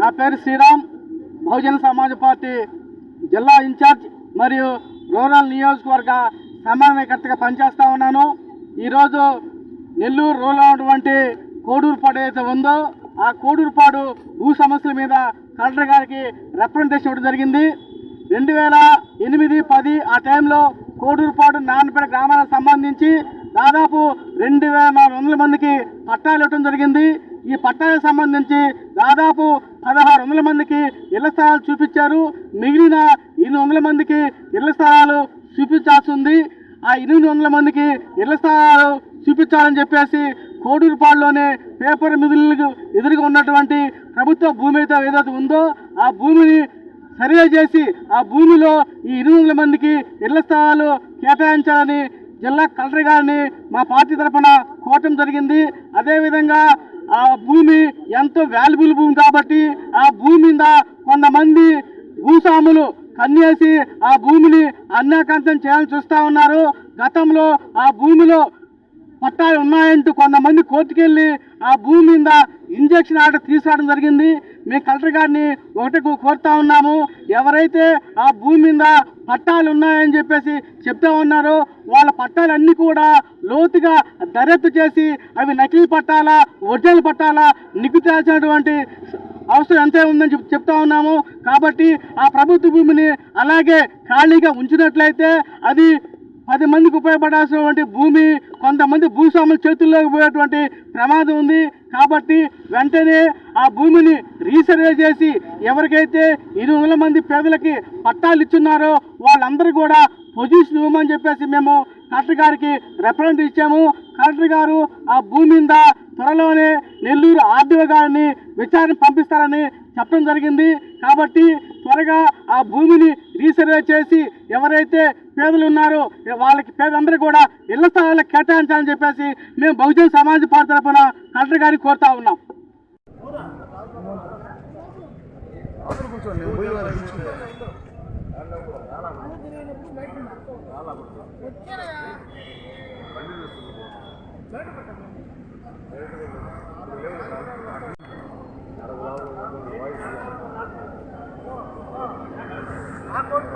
నా పేరు శ్రీరామ్, బహుజన సమాజ్ పార్టీ జిల్లా ఇన్ఛార్జ్ మరియు రూరల్ నియోజకవర్గ సమన్వయకర్తగా పనిచేస్తూ ఉన్నాను. ఈరోజు నెల్లూరు రూరల్ ఉన్నటువంటి కోడూరుపాడు ఏదైతే ఉందో ఆ కోడూరుపాడు భూ సమస్యల మీద కలెక్టర్ గారికి రిప్రజెంటేషన్ ఇవ్వడం జరిగింది. 2008-10 ఆ టైంలో కోడూరుపాడు నాన్నపేట గ్రామాలకు సంబంధించి దాదాపు 2400 మందికి పట్టాలు ఇవ్వడం జరిగింది. ఈ పట్టాలకు సంబంధించి దాదాపు 1600 మందికి ఇళ్ల స్థలాలు చూపించారు. మిగిలిన 800 మందికి ఇళ్ల స్థలాలు చూపించాల్సి ఉంది. ఆ 800 మందికి ఇళ్ల స్థలాలు చూపించాలని చెప్పేసి కోడూరుపాడులోనే పేపర్ మిగులు ఎదురుగా ఉన్నటువంటి ప్రభుత్వ భూమి అయితే ఏదైతే ఉందో ఆ భూమిని సర్వే చేసి ఆ భూమిలో ఈ 800 మందికి ఇళ్ల స్థలాలు కేటాయించాలని జిల్లా కలెక్టర్ గారిని మా పార్టీ తరఫున కోరటం జరిగింది. అదేవిధంగా ఆ భూమి ఎంతో వాల్యుబుల్ భూమి కాబట్టి ఆ భూమి మీద కొంతమంది భూస్వాములు కన్నేసి ఆ భూమిని అన్యాకాంతం చేయాలని చూస్తూ ఉన్నారు. గతంలో ఆ భూమిలో పట్టాలు ఉన్నాయంటూ కొంతమంది కోర్టుకెళ్ళి ఆ భూమి మీద ఇంజక్షన్ ఆర్డర్ తీసుకురావడం జరిగింది. మేము కలెక్టర్ గారిని ఒకటి కోరుతా ఉన్నాము, ఎవరైతే ఆ భూమి మీద పట్టాలు ఉన్నాయని చెప్పేసి చెప్తా ఉన్నారో వాళ్ళ పట్టాలన్నీ కూడా లోతుగా దర్యాప్తు చేసి అవి నకిలీ పట్టాలా ఒరిజినల్ పట్టాలా నిగ్గుతేల్చినటువంటి అవసరం ఎంతే ఉందని చెప్తా ఉన్నాము. కాబట్టి ఆ ప్రభుత్వ భూమిని అలాగే ఖాళీగా ఉంచినట్లయితే అది 10 మందికి ఉపయోగపడాల్సినటువంటి భూమి కొంతమంది భూస్వాముల చేతుల్లోకి పోయేటువంటి ప్రమాదం ఉంది. కాబట్టి వెంటనే ఆ భూమిని రీసర్వే చేసి ఎవరికైతే 800 మంది పేదలకి పట్టాలు ఇచ్చున్నారో వాళ్ళందరూ కూడా పొజిషన్ ఇవ్వమని చెప్పేసి మేము కలెక్టర్ గారికి రిప్రజెంట్ ఇచ్చాము. కలెక్టర్ గారు ఆ భూమి మీద త్వరలోనే నెల్లూరు ఆర్డీఓ గారిని విచారణ పంపిస్తారని చెప్పడం జరిగింది. కాబట్టి త్వరగా ఆ భూమిని రీసర్వే చేసి ఎవరైతే పేదలు ఉన్నారో వాళ్ళకి పేదందరూ కూడా ఇళ్ల స్థలాలకు కేటాయించాలని చెప్పేసి మేము బహుజన సమాజ్ పార్టీ తరఫున కలెక్టర్ గారిని కోరుతా ఉన్నాం. ఆ కోర్టు